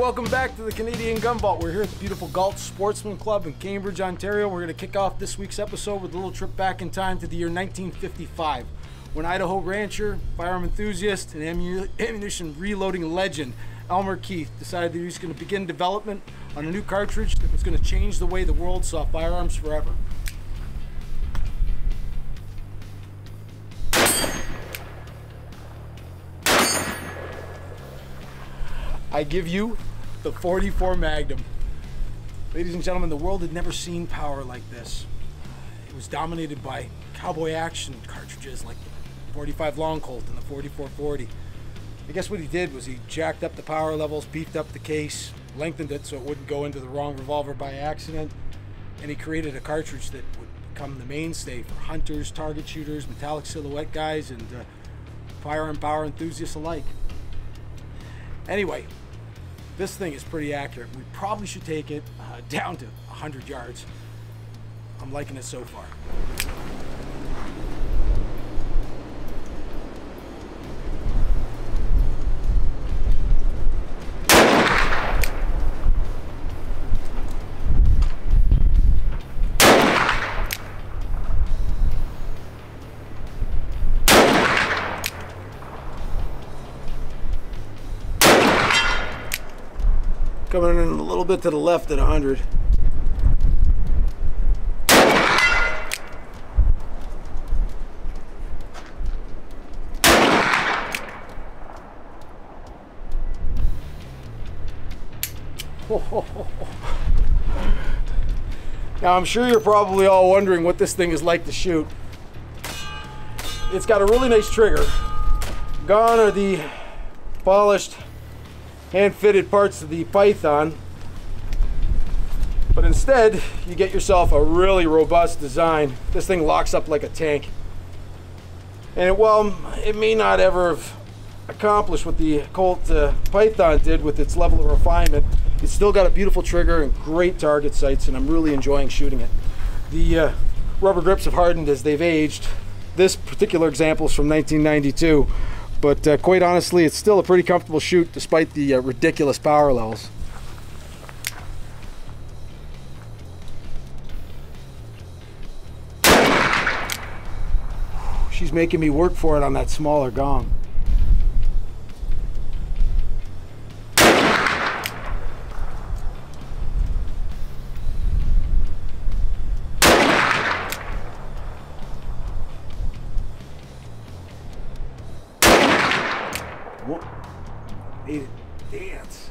welcome back to the Canadian Gun Vault. We're here at the beautiful Galt Sportsman Club in Cambridge, Ontario. We're going to kick off this week's episode with a little trip back in time to the year 1955, when Idaho rancher, firearm enthusiast, and ammunition reloading legend Elmer Keith decided that he was going to begin development on a new cartridge that was going to change the way the world saw firearms forever. I give you the 44 Magnum. Ladies and gentlemen, the world had never seen power like this. It was dominated by cowboy action cartridges like the 45 Long Colt and the 4440. I guess what he did was he jacked up the power levels, beefed up the case, lengthened it so it wouldn't go into the wrong revolver by accident, and he created a cartridge that would become the mainstay for hunters, target shooters, metallic silhouette guys, and firearm power enthusiasts alike. Anyway, this thing is pretty accurate. We probably should take it down to 100 yards. I'm liking it so far. Coming in a little bit to the left at 100. Now I'm sure you're probably all wondering what this thing is like to shoot. It's got a really nice trigger. Gone are the polished hand-fitted parts of the Python, but instead you get yourself a really robust design. This thing locks up like a tank, and while it may not ever have accomplished what the Colt Python did with its level of refinement, it's still got a beautiful trigger and great target sights, and I'm really enjoying shooting it. The rubber grips have hardened as they've aged. This particular example is from 1992. But quite honestly, it's still a pretty comfortable shoot despite the ridiculous power levels. She's making me work for it on that smaller gong. Made it dance.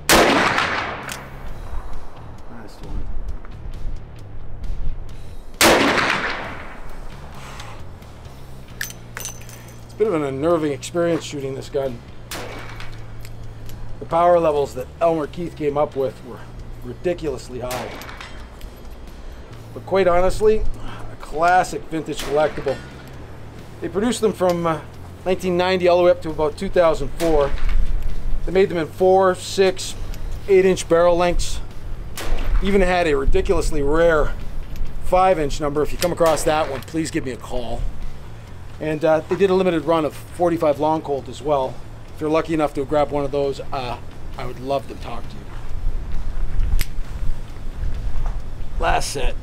Nice one. It's a bit of an unnerving experience shooting this gun. The power levels that Elmer Keith came up with were ridiculously high. But quite honestly, a classic vintage collectible. They produced them from 1990 all the way up to about 2004. They made them in 4, 6, 8-inch barrel lengths. Even had a ridiculously rare 5-inch number. If you come across that one, please give me a call. And they did a limited run of 45 Long Colt as well. If you're lucky enough to grab one of those, I would love to talk to you. Last set.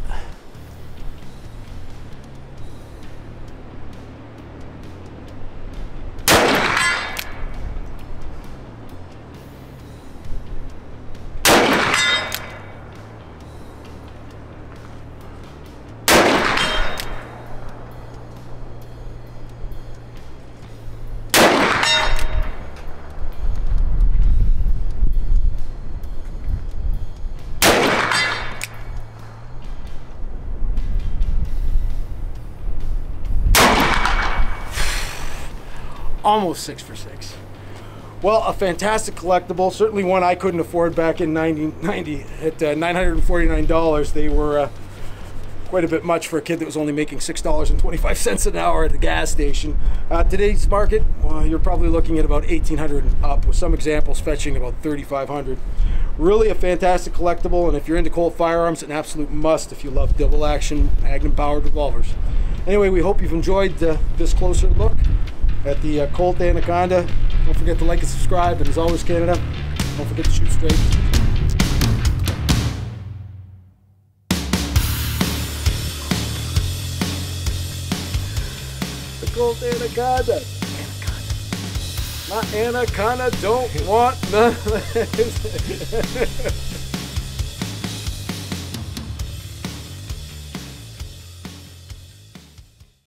Almost 6 for 6. Well, a fantastic collectible, certainly one I couldn't afford back in 1990 at $949. They were quite a bit much for a kid that was only making $6.25 an hour at the gas station. Today's market, well, you're probably looking at about $1,800 and up, with some examples fetching about $3,500. Really a fantastic collectible, and if you're into Colt firearms, an absolute must if you love double action Magnum powered revolvers. Anyway, we hope you've enjoyed this closer look at the Colt Anaconda. Don't forget to like and subscribe, and as always, Canada, Don't forget to shoot straight. The Colt Anaconda. My Anaconda don't want none of this.